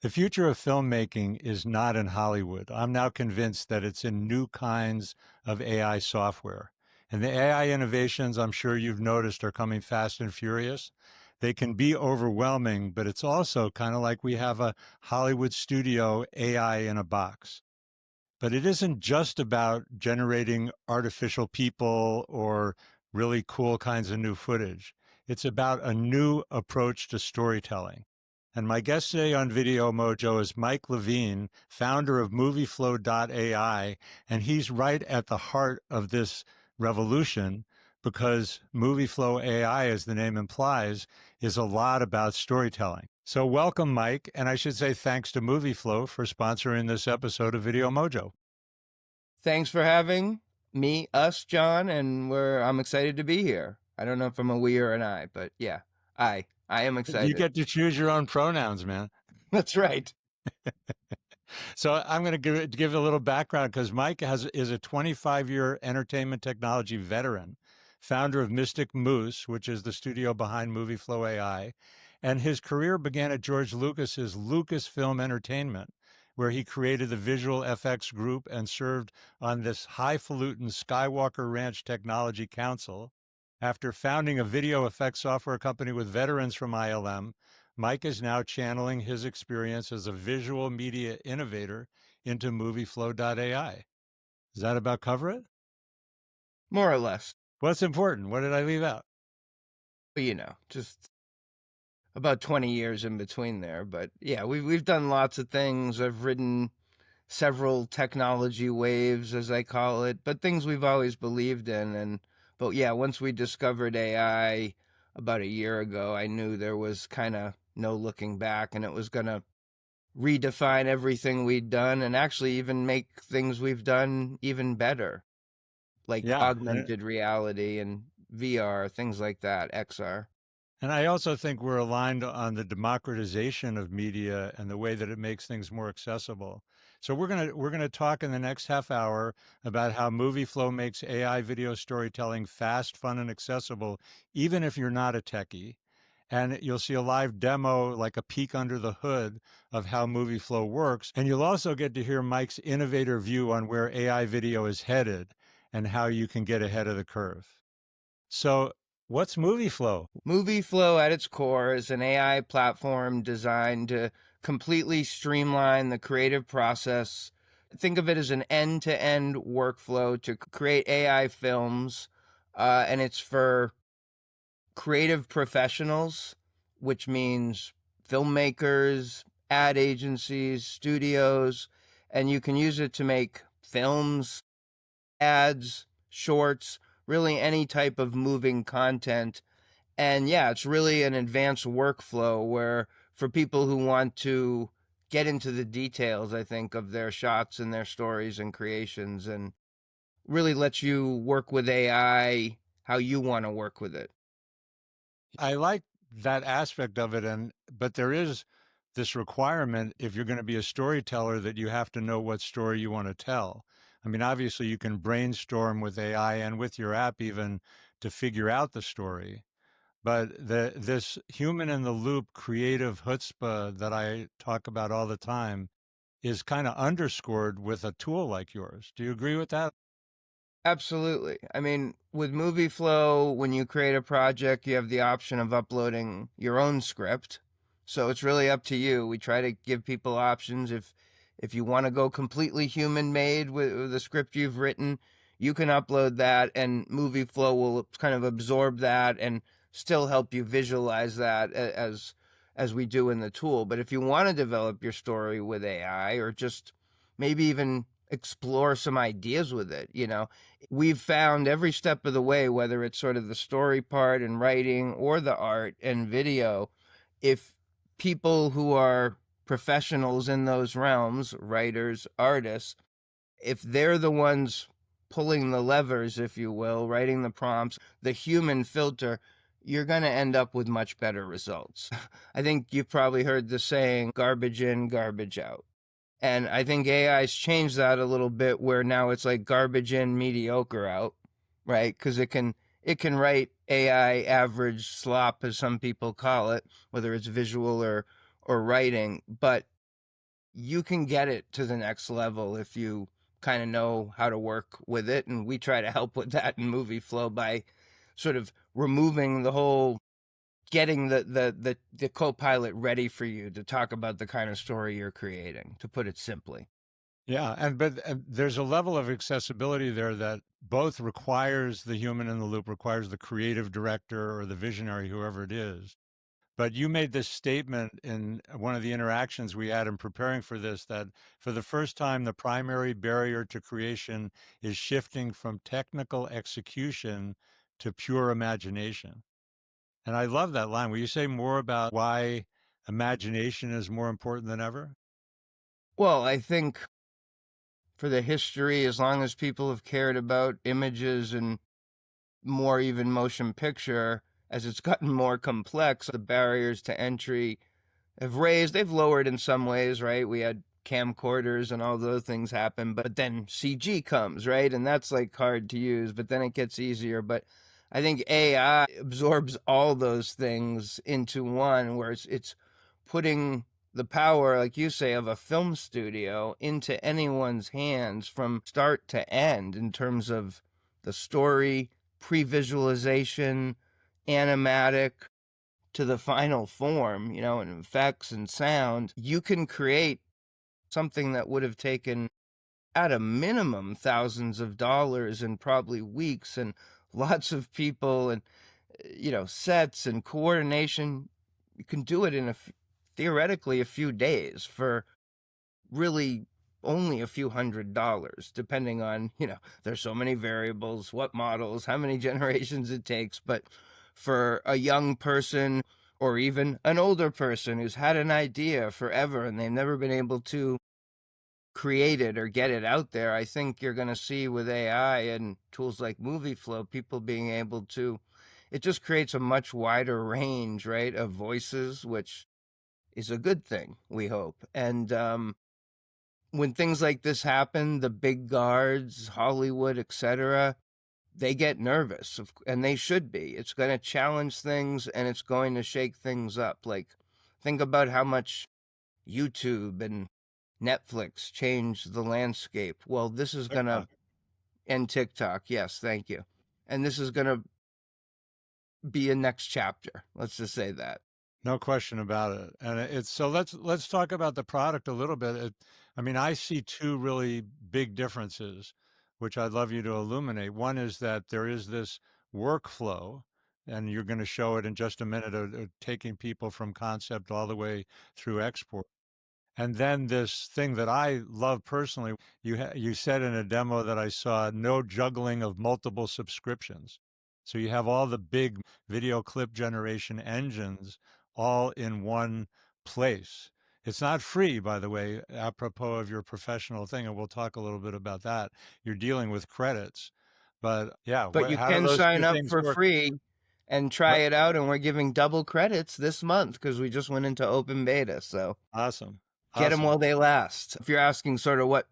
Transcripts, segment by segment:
The future of filmmaking is not in Hollywood. I'm now convinced that it's in new kinds of AI software. And the AI innovations, I'm sure you've noticed, are coming fast and furious. They can be overwhelming, but it's also kind of like we have a Hollywood studio AI in a box. But it isn't just about generating artificial people or really cool kinds of new footage. It's about a new approach to storytelling. And my guest today on Video Mojo is Mike Levine, founder of MovieFlow.ai, and he's right at the heart of this revolution because MovieFlow AI, as the name implies, is a lot about storytelling. So welcome, Mike, and I should say thanks to MovieFlow for sponsoring this episode of Video Mojo. Thanks for having us, John, and I'm excited to be here. I don't know if I'm a we or an I, but yeah, I am You excited. get to choose your own pronouns, man. That's right. So I'm going to give a little background because Mike is a 25-year entertainment technology veteran, founder of Mystic Moose, which is the studio behind MovieFlow AI, and his career began at George Lucas's Lucasfilm Entertainment, where he created the Visual FX Group and served on this highfalutin Skywalker Ranch Technology Council. After founding a video effects software company with veterans from ILM, Mike is now channeling his experience as a visual media innovator into MovieFlow.ai. Does that about cover it? More or less. What's important? What did I leave out? But, just about 20 years in between there. But yeah, we've done lots of things. I've ridden several technology waves, as I call it, but things we've always believed in. But yeah, once we discovered AI about a year ago, I knew there was kind of no looking back, and it was going to redefine everything we'd done and actually even make things we've done even better, like Yeah. augmented reality and VR, things like that, XR. And I also think we're aligned on the democratization of media and the way that it makes things more accessible. So we're gonna talk in the next half hour about how MovieFlow makes AI video storytelling fast, fun, and accessible, even if you're not a techie. And you'll see a live demo, like a peek under the hood of how MovieFlow works. And you'll also get to hear Mike's innovator view on where AI video is headed and how you can get ahead of the curve. So what's MovieFlow? MovieFlow at its core is an AI platform designed to completely streamline the creative process. Think of it as an end-to-end workflow to create AI films, and it's for creative professionals, which means filmmakers, ad agencies, studios, and you can use it to make films, ads, shorts, really any type of moving content. And yeah, it's really an advanced workflow where for people who want to get into the details, I think, of their shots and their stories and creations, and really lets you work with AI how you want to work with it. I like that aspect of it, but there is this requirement if you're going to be a storyteller that you have to know what story you want to tell. I mean, obviously you can brainstorm with AI and with your app even to figure out the story, but this human in the loop creative chutzpah that I talk about all the time is kind of underscored with a tool like yours. Do you agree with that? Absolutely. I mean, with MovieFlow, when you create a project, you have the option of uploading your own script. So it's really up to you. We try to give people options. If you want to go completely human made with the script you've written, you can upload that and MovieFlow will kind of absorb that and still help you visualize that as we do in the tool. But if you want to develop your story with AI or just maybe even explore some ideas with it, we've found every step of the way, whether it's sort of the story part and writing or the art and video, if people who are professionals in those realms, writers, artists, if they're the ones pulling the levers, if you will, writing the prompts, the human filter, you're going to end up with much better results. I think you've probably heard the saying, garbage in, garbage out. And I think AI's changed that a little bit where now it's like garbage in, mediocre out, right? Because it can write AI average slop, as some people call it, whether it's visual or or writing, but you can get it to the next level if you kind of know how to work with it. And we try to help with that in MovieFlow by sort of removing the whole getting the co-pilot ready for you to talk about the kind of story you're creating, to put it simply. Yeah, and there's a level of accessibility there that both requires the human in the loop, requires the creative director or the visionary, whoever it is. But you made this statement in one of the interactions we had in preparing for this that for the first time, the primary barrier to creation is shifting from technical execution to pure imagination. And I love that line. Will you say more about why imagination is more important than ever? Well, I think for the history, as long as people have cared about images and more even motion picture, as it's gotten more complex, the barriers to entry have raised. They've lowered in some ways, right? We had camcorders and all those things happen, but then CG comes, right? And that's like hard to use, but then it gets easier. But I think AI absorbs all those things into one, where it's putting the power, like you say, of a film studio into anyone's hands from start to end in terms of the story, pre-visualization, animatic, to the final form, and effects and sound. You can create something that would have taken, at a minimum, thousands of dollars and probably weeks and lots of people and, sets and coordination. You can do it in theoretically a few days for really only a few $100s, depending on, there's so many variables, what models, how many generations it takes. But for a young person or even an older person who's had an idea forever and they've never been able to create it or get it out there, I think you're going to see with AI and tools like MovieFlow, people being able to, it just creates a much wider range, right, of voices, which is a good thing, we hope. And when things like this happen, the big guards, Hollywood, etc., they get nervous, and they should be. It's going to challenge things and it's going to shake things up. Like, think about how much YouTube and Netflix changed the landscape. Well, this is going to, TikTok. and TikTok, yes, thank you. And this is going to be a next chapter. Let's just say that. No question about it. And it's so let's talk about the product a little bit. I mean, I see two really big differences, which I'd love you to illuminate. One is that there is this workflow, and you're going to show it in just a minute of taking people from concept all the way through export. And then this thing that I love personally, you said in a demo that I saw, no juggling of multiple subscriptions. So you have all the big video clip generation engines all in one place. It's not free, by the way, apropos of your professional thing, and we'll talk a little bit about that. You're dealing with credits. But yeah, But you how do can those sign two up things for work? free and try What? it out. And we're giving double credits this month because we just went into open beta. So Awesome. get them Awesome. while they last. If you're asking sort of what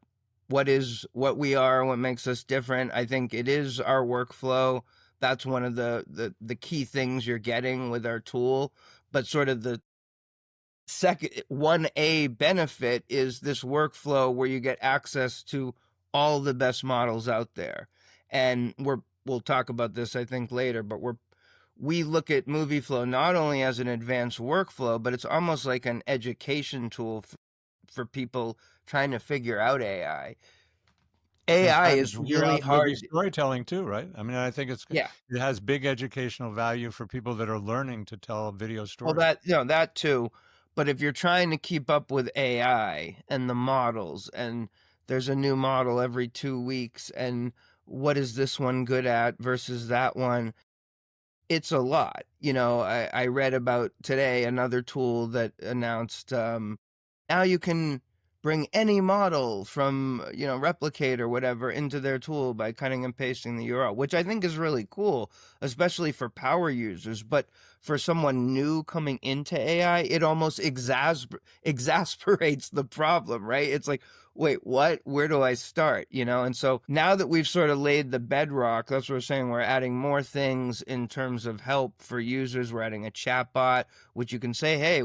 we are, what makes us different, I think it is our workflow. That's one of the key things you're getting with our tool. But sort of the second 1A benefit is this workflow where you get access to all the best models out there. And we'll talk about this, I think, later, but we look at MovieFlow not only as an advanced workflow, but it's almost like an education tool for people trying to figure out AI. And AI trying to is figure really out movie hard. storytelling too, right? I mean, I think Yeah. it has big educational value for people that are learning to tell video Well, stories. that too. But if you're trying to keep up with AI and the models, and there's a new model every 2 weeks, and what is this one good at versus that one? It's a lot. I read about today another tool that announced now you can bring any model from, Replicate or whatever into their tool by cutting and pasting the URL, which I think is really cool, especially for power users. But for someone new coming into AI, it almost exasperates the problem, right? It's like, wait, what? Where do I start? And so now that we've sort of laid the bedrock, that's what we're saying. We're adding more things in terms of help for users. We're adding a chat bot, which you can say, hey,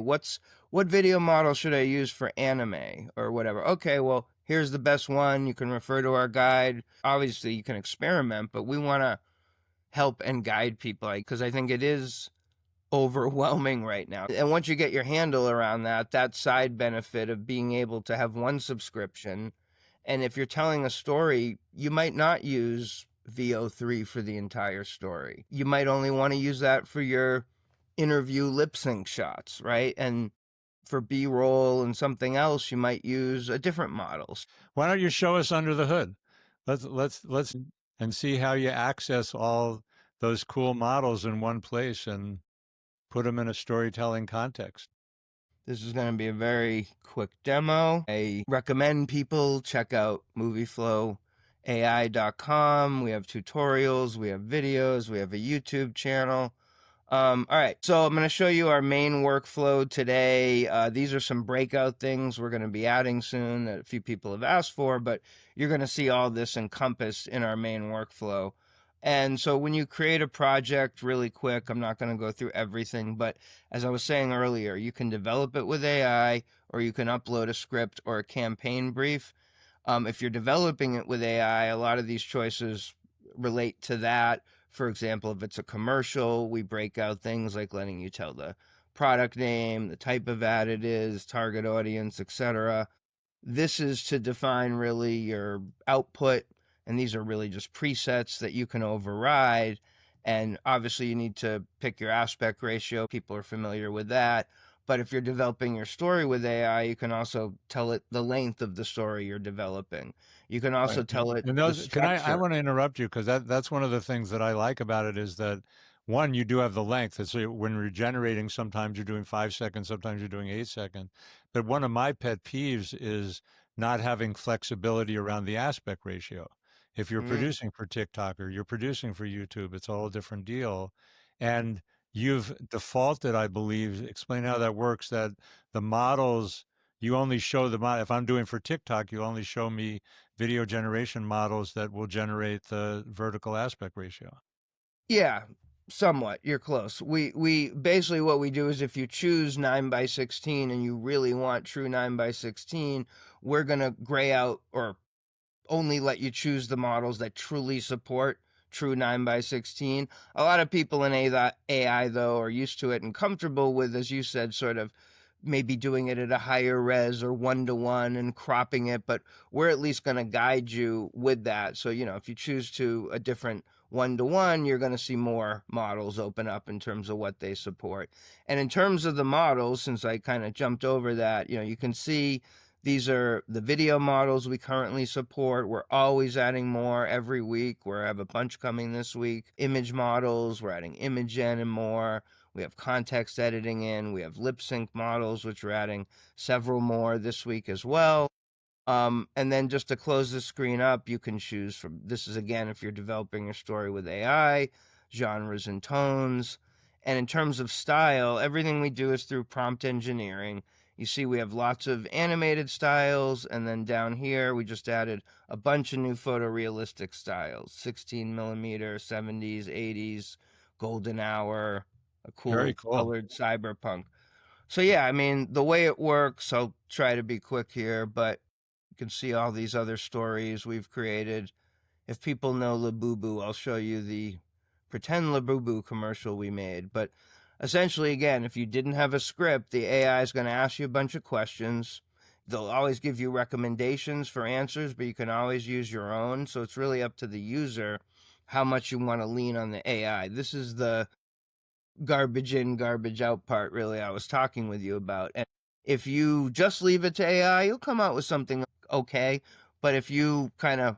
what video model should I use for anime or whatever? Okay, well, here's the best one. You can refer to our guide. Obviously, you can experiment, but we want to help and guide people, because I think it is overwhelming right now. And once you get your handle around that, that side benefit of being able to have one subscription, and if you're telling a story, you might not use VO3 for the entire story. You might only want to use that for your interview lip sync shots, right? And for B-roll and something else, you might use a different model. Why don't you show us under the hood? Let's and see how you access all those cool models in one place and put them in a storytelling context. This is going to be a very quick demo. I recommend people check out MovieFlow.ai.com. We have tutorials, we have videos, we have a YouTube channel. All right, so I'm going to show you our main workflow today. These are some breakout things we're going to be adding soon that a few people have asked for, but you're going to see all this encompassed in our main workflow. And so when you create a project, really quick, I'm not going to go through everything, but as I was saying earlier, you can develop it with AI, or you can upload a script or a campaign brief. If you're developing it with AI, a lot of these choices relate to that. For example, if it's a commercial, we break out things like letting you tell the product name, the type of ad it is, target audience, etc. This is to define really your output, and these are really just presets that you can override. And obviously you need to pick your aspect ratio. People are familiar with that. But if you're developing your story with AI, you can also tell it the length of the story you're developing. You can also Right. tell it And the those, I structure. want to interrupt you because that's one of the things that I like about it is that one, you do have the length. And so when you're generating, sometimes you're doing 5 seconds, sometimes you're doing 8 seconds. But one of my pet peeves is not having flexibility around the aspect ratio. If you're Mm, producing for TikTok or you're producing for YouTube, it's a whole different deal. And you've defaulted, I believe, explain how that works, that the models, you only show the model. If I'm doing for TikTok, you only show me video generation models that will generate the vertical aspect ratio. yeah, somewhat. You're close. We basically what we do is if you choose 9:16 and you really want true 9:16, we're gonna gray out or only let you choose the models that truly support true 9:16. A lot of people in AI, though, are used to it and comfortable with, as you said, sort of maybe doing it at a higher res or 1:1 and cropping it, but we're at least going to guide you with that. So, if you choose to a different 1:1, you're going to see more models open up in terms of what they support. And in terms of the models, since I kind of jumped over that, you can see these are the video models we currently support. We're always adding more every week. We have a bunch coming this week. Image models, we're adding image gen and more. We have context editing in. We have lip sync models, which we're adding several more this week as well. And then just to close the screen up, you can choose from, this is again, if you're developing your story with AI, genres and tones. And in terms of style, everything we do is through prompt engineering. You see, we have lots of animated styles, and then down here, we just added a bunch of new photorealistic styles 16 millimeter, 70s, 80s, golden hour, a Very cool cool. colored cyberpunk. So, yeah, I mean, the way it works, I'll try to be quick here, but you can see all these other stories we've created. If people know Labubu, I'll show you the pretend Labubu commercial we made. But essentially, again, if you didn't have a script, the AI is going to ask you a bunch of questions. They'll always give you recommendations for answers, but you can always use your own. So it's really up to the user how much you want to lean on the AI. This is the garbage in, garbage out part, really, I was talking with you about. And if you just leave it to AI, you'll come out with something okay. But if you kind of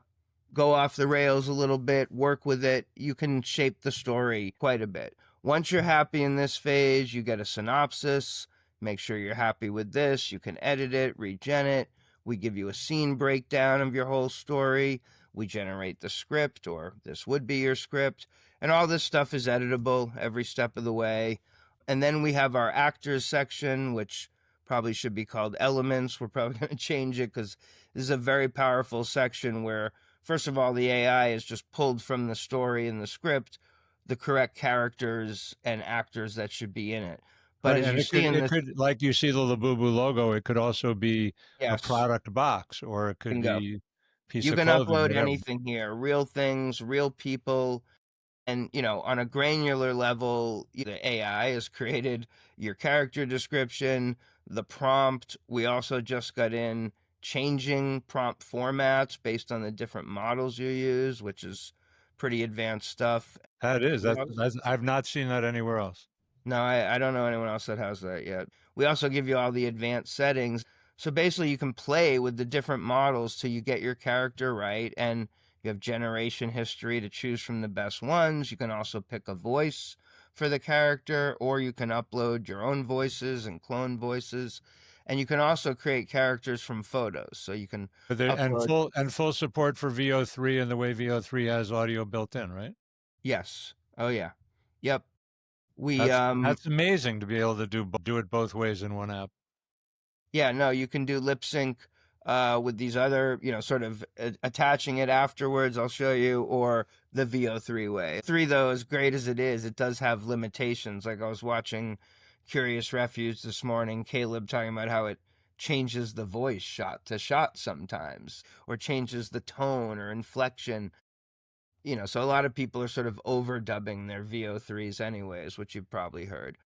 go off the rails a little bit, work with it, you can shape the story quite a bit. Once you're happy in this phase, you get a synopsis. Make sure you're happy with this. You can edit it, regen it. We give you a scene breakdown of your whole story. We generate the script, or this would be your script. And all this stuff is editable every step of the way. And then we have our actors section, which probably should be called elements. We're probably going to change it because this is a very powerful section where, first of all, the AI is just pulled from the story and the script the correct characters and actors that should be in it. But Right, as and you see in it this, could like you see the Labubu logo, it could also be a yes, product box, or it could bingo. be a piece You of can clothing, upload whatever. anything here, real things, real people. And, on a granular level, the AI has created your character description, the prompt. We also just got in changing prompt formats based on the different models you use, which is pretty advanced stuff. That is, We also, that's I've not seen that anywhere else. no, I don't know anyone else that has that yet. We also give you all the advanced settings. So basically, you can play with the different models till you get your character right. And you have generation history to choose from the best ones. You can also pick a voice for the character, or you can upload your own voices and clone voices. And you can also create characters from photos. So you can But they upload, and full support for VO3 and the way VO3 has audio built in, right? yes. Oh, yeah. Yep. We, That's amazing to be able to do it both ways in one app. Yeah, no, you can do lip sync with these other, sort of attaching it afterwards. I'll show you, or the VO3 way. Three, though, as great as it is, it does have limitations. Like I was watching Curious Refuge this morning, Caleb talking about how it changes the voice shot to shot sometimes, or changes the tone or inflection. So a lot of people are sort of overdubbing their VO3s anyways, which you've probably heard.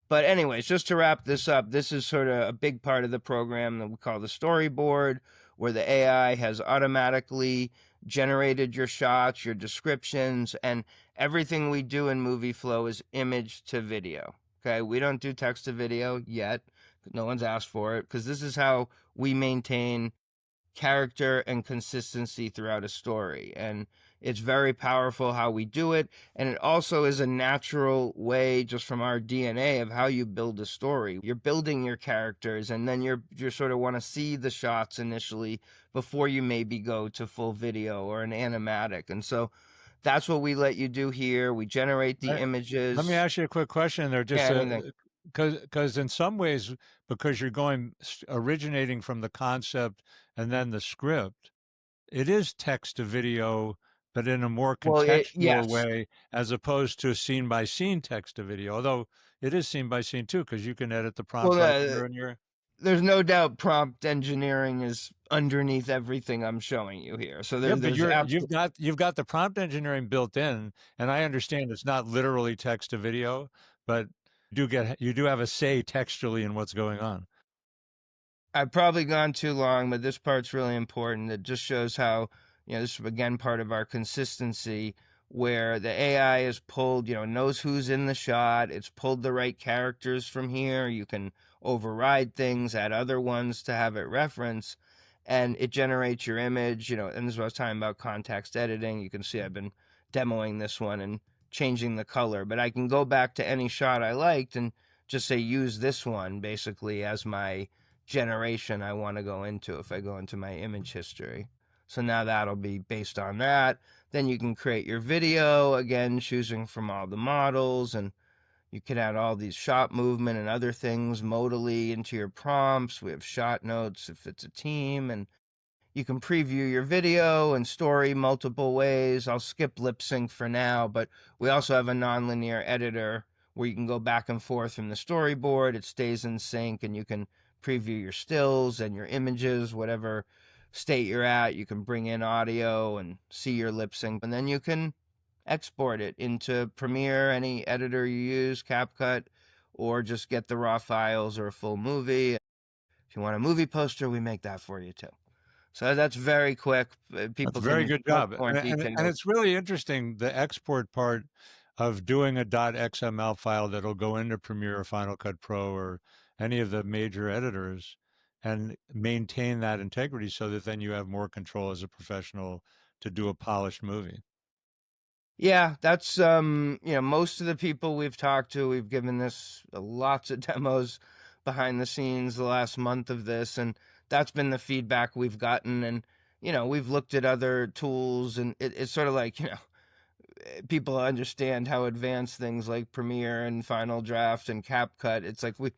But anyways, just to wrap this up, this is sort of a big part of the program that we call the storyboard, where the AI has automatically generated your shots, your descriptions, and everything we do in MovieFlow is image to video. Okay, we don't do text to video yet. No one's asked for it, because this is how we maintain character and consistency throughout a story. And it's very powerful how we do it. And it also is a natural way, just from our DNA, of how you build a story. You're building your characters, and then you're sort of want to see the shots initially before you maybe go to full video or an animatic. And so that's what we let you do here. We generate the Let me images. ask you a quick question there, Yeah, just anything. because in some ways, because you're originating from the concept and then the script, it is text to video, but in a more Well, contextual yes. way, as opposed to scene by scene text to video. Although it is scene by scene too, because you can edit the Well, prompt right there in your. there's no doubt prompt engineering is underneath everything I'm showing you here. So Yeah, there, but there's absolutely, you've got the prompt engineering built in, and I understand it's not literally text to video, but you do have a say textually in what's going on. I've probably gone too long, but this part's really important. It just shows how, this is again part of our consistency, where the AI is pulled, knows who's in the shot. It's pulled the right characters from here. You can override things, add other ones to have it reference, and it generates your image, and this is what I was talking about, context editing. You can see I've been demoing this one and changing the color, but I can go back to any shot I liked and just say use this one basically as my generation I want to go into if I go into my image history. So now that'll be based on that. Then you can create your video, again, choosing from all the models, and you can add all these shot movement and other things modally into your prompts. We have shot notes if it's a team, and you can preview your video and story multiple ways. I'll skip lip sync for now, but we also have a nonlinear editor where you can go back and forth from the storyboard. It stays in sync, and you can preview your stills and your images, whatever state you're at. You can bring in audio and see your lip sync, and then you can export it into Premiere, any editor you use, CapCut, or just get the raw files or a full movie. If you want a movie poster, we make that for you too. So that's very quick. That's People a very can good much job, more and detailed. it's really interesting the export part of doing a .xml file that'll go into Premiere or Final Cut Pro or any of the major editors, and maintain that integrity so that then you have more control as a professional to do a polished movie. Yeah, that's most of the people we've talked to, we've given this lots of demos behind the scenes the last month of this, and that's been the feedback we've gotten. And we've looked at other tools, and it's sort of like people understand how advanced things like Premiere and Final Draft and CapCut. It's like we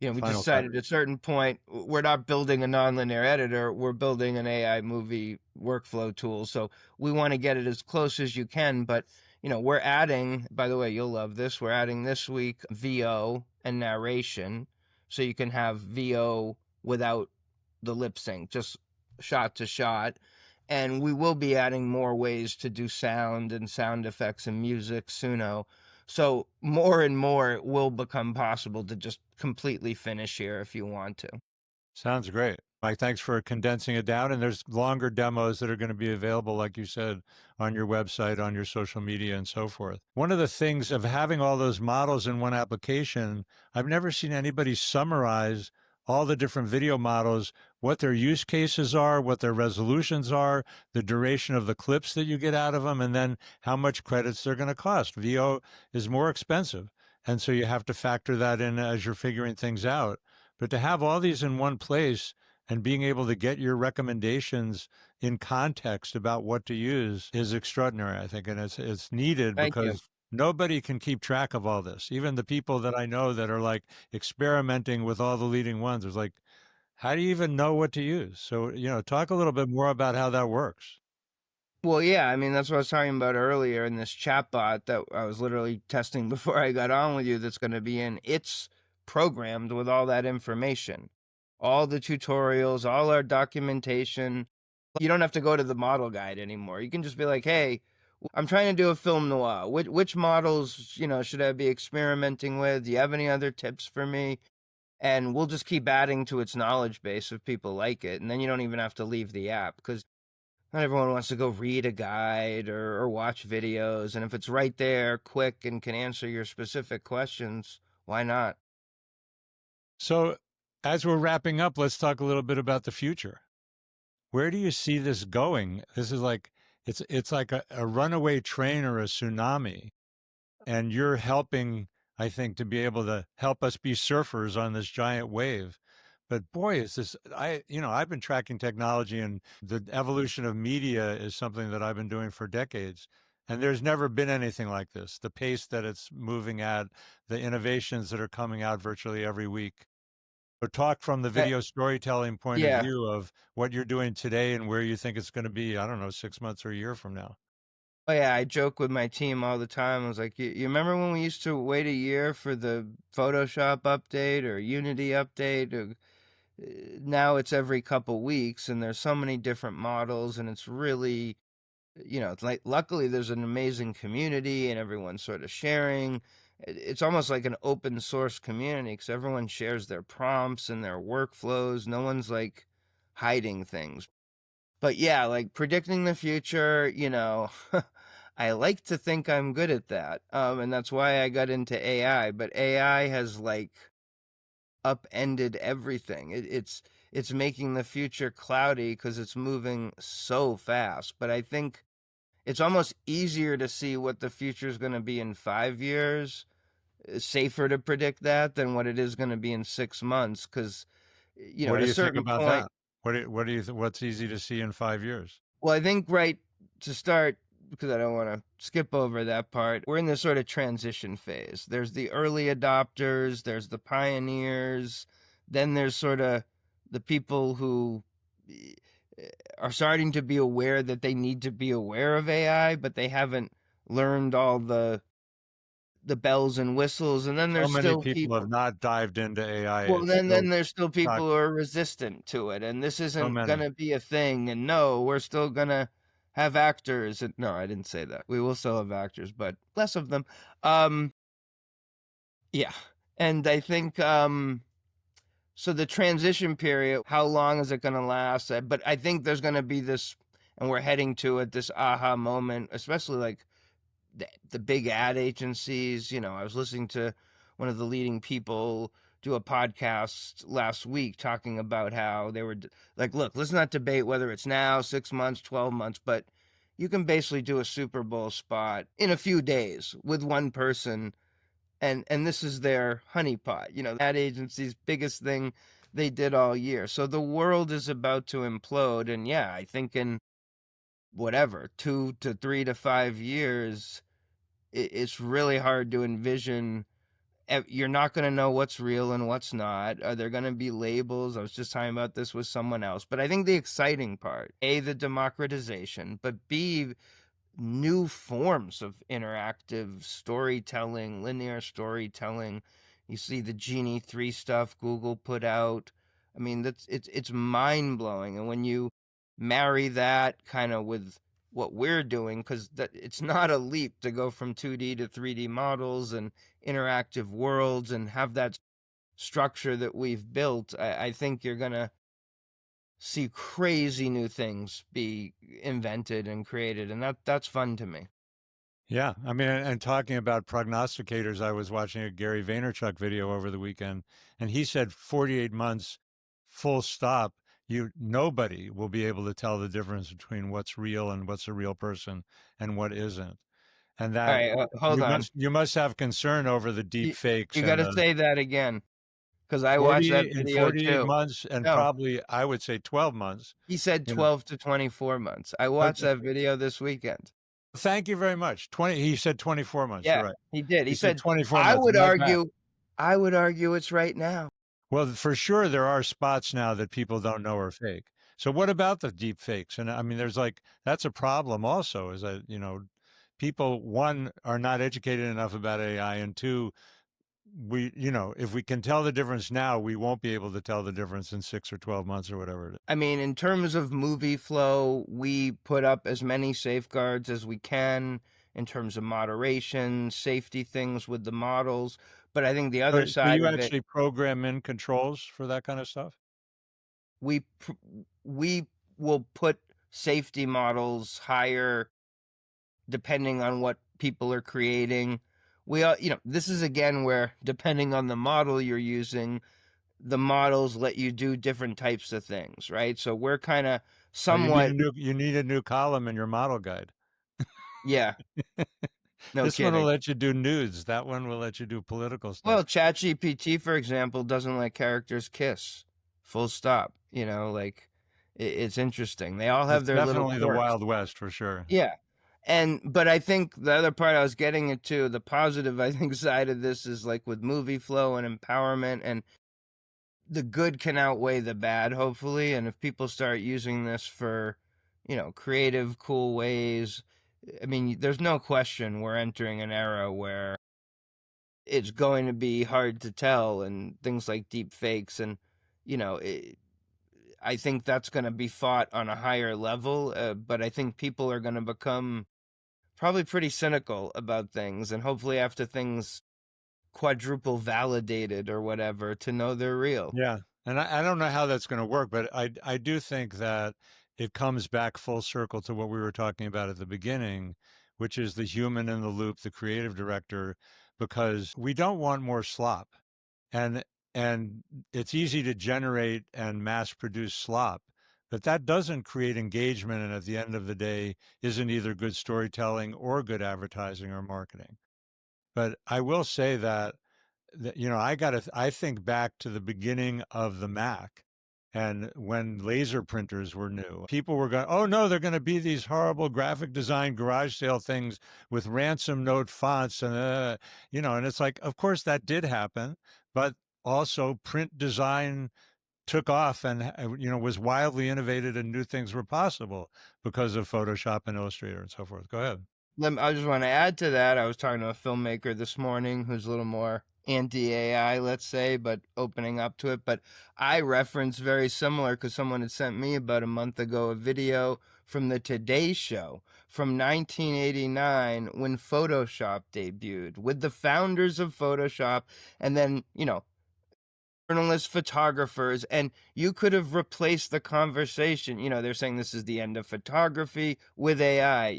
Final Cut. decided at a certain point we're not building a nonlinear editor. We're building an AI movie workflow tool. So we want to get it as close as you can, but we're adding, by the way, you'll love this. We're adding this week VO and narration. So you can have VO without the lip sync, just shot to shot. And we will be adding more ways to do sound and sound effects and music soon. So more and more it will become possible to just completely finish here if you want to. Sounds great. Mike, thanks for condensing it down. And there's longer demos that are going to be available, like you said, on your website, on your social media, and so forth. One of the things of having all those models in one application, I've never seen anybody summarize all the different video models, what their use cases are, what their resolutions are, the duration of the clips that you get out of them, and then how much credits they're going to cost. VO is more expensive. And so you have to factor that in as you're figuring things out. But to have all these in one place and being able to get your recommendations in context about what to use is extraordinary, I think. And it's needed Thank you. because nobody can keep track of all this. Even the people that I know that are like experimenting with all the leading ones, it's like, how do you even know what to use? So, talk a little bit more about how that works. Well, yeah, I mean, that's what I was talking about earlier in this chatbot that I was literally testing before I got on with you that's going to be in. It's programmed with all that information, all the tutorials, all our documentation. You don't have to go to the model guide anymore. You can just be like, hey, I'm trying to do a film noir. Which models, should I be experimenting with? Do you have any other tips for me? And we'll just keep adding to its knowledge base if people like it. And then you don't even have to leave the app because not everyone wants to go read a guide or watch videos. And if it's right there, quick, and can answer your specific questions, why not? So, as we're wrapping up, let's talk a little bit about the future. Where do you see this going? This is like it's like a runaway train or a tsunami, and you're helping, I think, to be able to help us be surfers on this giant wave. But boy, is this I've been tracking technology, and the evolution of media is something that I've been doing for decades. And there's never been anything like this. The pace that it's moving at, the innovations that are coming out virtually every week. So talk from the Eh, video storytelling point of Yeah. view of what you're doing today and where you think it's going to be, I don't know, 6 months or a year from now. Oh, yeah. I joke with my team all the time. I was like, you remember when we used to wait a year for the Photoshop update or Unity update? Now it's every couple weeks, and there's so many different models, and it's really it's like luckily there's an amazing community and everyone's sort of sharing. It's almost like an open source community because everyone shares their prompts and their workflows. No one's like hiding things. But yeah, like predicting the future, I like to think I'm good at that. And that's why I got into AI. But AI has like upended everything. It's making the future cloudy because it's moving so fast. But I think it's almost easier to see what the future is going to be in 5 years. It's safer to predict that than what it is going to be in 6 months. Because, What at do a you think certain about point, that? What do you what's easy to see in 5 years? well, I think right to start, because I don't want to skip over that part, we're in this sort of transition phase. There's the early adopters, there's the pioneers, then there's sort of the people who eh, are starting to be aware that they need to be aware of AI, but they haven't learned all the bells and whistles. And then So there's many still people have people. not dived into AI. Well, It's then still then there's still people shocking. who are resistant to it, and this So isn't many. gonna be a thing. And no, we're still gonna have actors. And no, I didn't say that. We will still have actors, but less of them. Um, yeah, and I think so the transition period, how long is it going to last? But I think there's going to be this, and we're heading to it, this aha moment, especially like the big ad agencies. I was listening to one of the leading people do a podcast last week talking about how they were like, look, let's not debate whether it's now 6 months, 12 months, but you can basically do a Super Bowl spot in a few days with one person, and this is their honeypot, ad agency's biggest thing they did all year. So the world is about to implode, and yeah, I think in whatever 2 to 3 to 5 years, it's really hard to envision. You're not going to know what's real and what's not. Are there going to be labels? I was just talking about this with someone else. But I think the exciting part, A, the democratization, but B, new forms of interactive storytelling, linear storytelling. You see the Genie 3 stuff Google put out. I mean, it's mind-blowing. And when you marry that kind of with what we're doing, because it's not a leap to go from 2D to 3D models and interactive worlds and have that structure that we've built, I think you're gonna see crazy new things be invented and created, and that's fun to me. Yeah, I mean, and talking about prognosticators, I was watching a Gary Vaynerchuk video over the weekend, and he said 48 months, full stop. Nobody will be able to tell the difference between what's real and what's a real person and what isn't. And All that right, hold on. you must have concern over the deep You fakes you and got to the say that again, because I watched that 48 in video 48 too. months and No, probably I would say 12 months, he said you know. 12 to 24 months. I watched Okay. that video this weekend. Thank you very much. 20, he said 24 months. You're Yeah, right. he did. He He said said, 24 "I months. would My bad. argue, I would argue it's right now." Well, for sure, there are spots now that people don't know are fake. So what about the deep fakes? And I mean, there's like, that's a problem also, is that, people, one, are not educated enough about AI, and two, if we can tell the difference now, we won't be able to tell the difference in 6 or 12 months or whatever it is. I mean, in terms of movie flow, we put up as many safeguards as we can in terms of moderation, safety things with the models. But I think the So, other so side you of it, actually program in controls for that kind of stuff? we pr- we will put safety models higher depending on what people are creating. This is again where depending on the model you're using, the models let you do different types of things, right? So we're kind of Oh, somewhat, you need a new column in your model guide. yeah, no This one will kidding. let you do nudes. That one will let you do political stuff. Well, ChatGPT, for example, doesn't let characters kiss. Full stop. Like it's interesting. They all have It's their little definitely the quirks. Wild West for sure. Yeah. But I think the other part I was getting into, the positive, I think, side of this is like with movie flow and empowerment, and the good can outweigh the bad, hopefully. And if people start using this for, creative, cool ways, I mean, there's no question we're entering an era where it's going to be hard to tell, and things like deep fakes and, you know, it, I think that's going to be fought on a higher level. But I think people are going to become probably pretty cynical about things, and hopefully after things quadruple validated or whatever to know they're real. Yeah. And I don't know how that's going to work, but I do think that it comes back full circle to what we were talking about at the beginning, which is the human in the loop, the creative director, because we don't want more slop. And and it's easy to generate and mass produce slop, but that doesn't create engagement, and at the end of the day isn't either good storytelling or good advertising or marketing. But I will say that I think back to the beginning of the Mac and when laser printers were new. People were going, oh no, they're going to be these horrible graphic design garage sale things with ransom note fonts and it's like, of course that did happen, but also print design took off and was wildly innovated and new things were possible because of Photoshop and Illustrator and so forth. Go ahead. I just want to add to that. I was talking to a filmmaker this morning who's a little more anti AI, let's say, but opening up to it. But I reference very similar because someone had sent me about a month ago a video from the Today Show from 1989 when Photoshop debuted with the founders of Photoshop, and then, journalists, photographers, and you could have replaced the conversation. They're saying this is the end of photography with AI.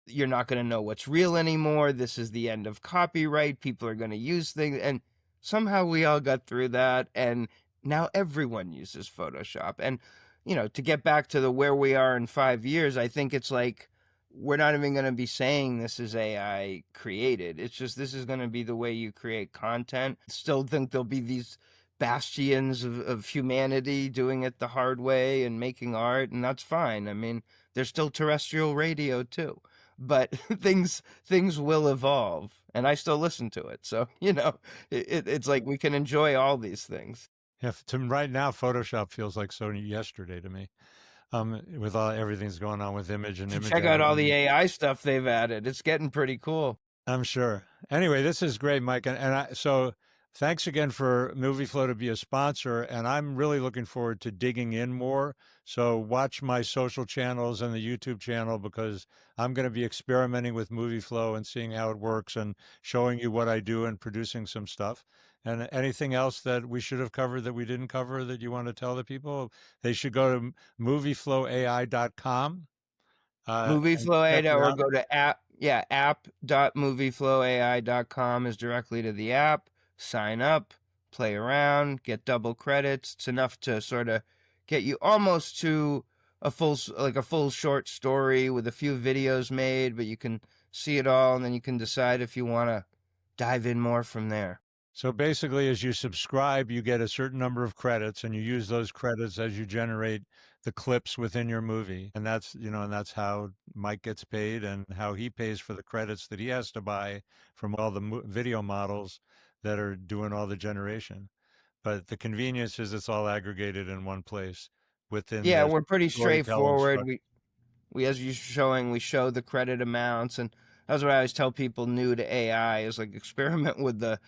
You're not going to know what's real anymore. This is the end of copyright. People are going to use things. And somehow we all got through that. And now everyone uses Photoshop. And, to get back to the where we are in 5 years, I think it's like we're not even going to be saying this is AI created. It's just this is going to be the way you create content. Still think there'll be these bastions of humanity doing it the hard way and making art, and that's fine. I mean, there's still terrestrial radio too, but things will evolve, and I still listen to it. So it's like we can enjoy all these things. Yeah, to right now, Photoshop feels like so yesterday to me. with all everything's going on with image and Should image check out all the editing. AI stuff they've added. It's getting pretty cool. I'm sure. Anyway, this is great, Mike. So thanks again for MovieFlow to be a sponsor. And I'm really looking forward to digging in more. So watch my social channels and the YouTube channel because I'm going to be experimenting with MovieFlow and seeing how it works and showing you what I do and producing some stuff. And anything else that we should have covered that we didn't cover that you want to tell the people? They should go to MovieFlowAI.com and check MovieFlow.ai it or out. go to app.movieflowai.com is directly to the app. Sign up, play around, get double credits. It's enough to sort of get you almost to a full short story with a few videos made, but you can see it all and then you can decide if you want to dive in more from there. So basically, as you subscribe, you get a certain number of credits, and you use those credits as you generate the clips within your movie. And and that's how Mike gets paid and how he pays for the credits that he has to buy from all the video models that are doing all the generation. But the convenience is it's all aggregated in one place within Yeah, the we're pretty storytelling straightforward. structure. We as you showing, we show the credit amounts, and that's what I always tell people new to AI is like experiment with the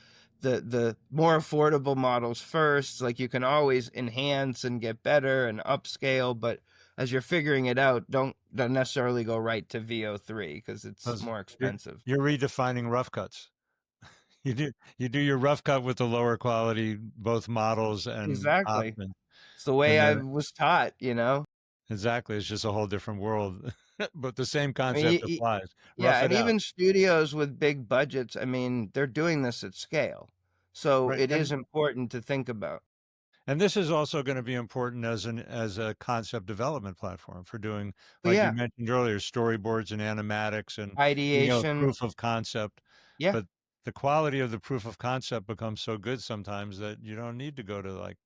more affordable models first. Like you can always enhance and get better and upscale, but as you're figuring it out, don't necessarily go right to VO3 because it's Those- more You're, expensive. you're redefining rough cuts. You do your rough cut with the lower quality, both models and Exactly. options. It's the way And I then was taught. exactly, it's just a whole different world, but the same I mean, concept applies. yeah, Rough and it out, even studios with big budgets, I mean, they're doing this at scale. So right? it is important to think about. And this is also going to be important as a concept development platform for doing, But like you yeah, mentioned earlier, storyboards and animatics and ideation. proof of concept. Yeah. But the quality of the proof of concept becomes so good sometimes that you don't need to go to like,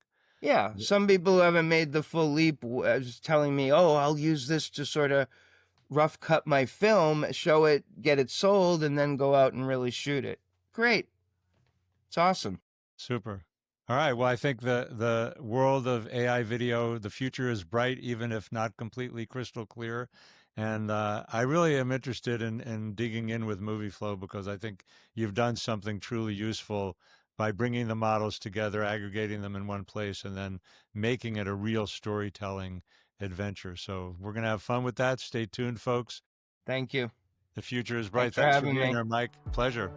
Yeah. Some people who haven't made the full leap was telling me, oh, I'll use this to sort of rough cut my film, show it, get it sold, and then go out and really shoot it. Great. It's awesome. super. All right. Well, I think the world of AI video, the future is bright, even if not completely crystal clear. And I really am interested in digging in with MovieFlow because I think you've done something truly useful by bringing the models together, aggregating them in one place, and then making it a real storytelling adventure. So we're going to have fun with that. Stay tuned, folks. Thank you. The future is bright. Thanks for Thanks for having being me. here, Mike. Pleasure.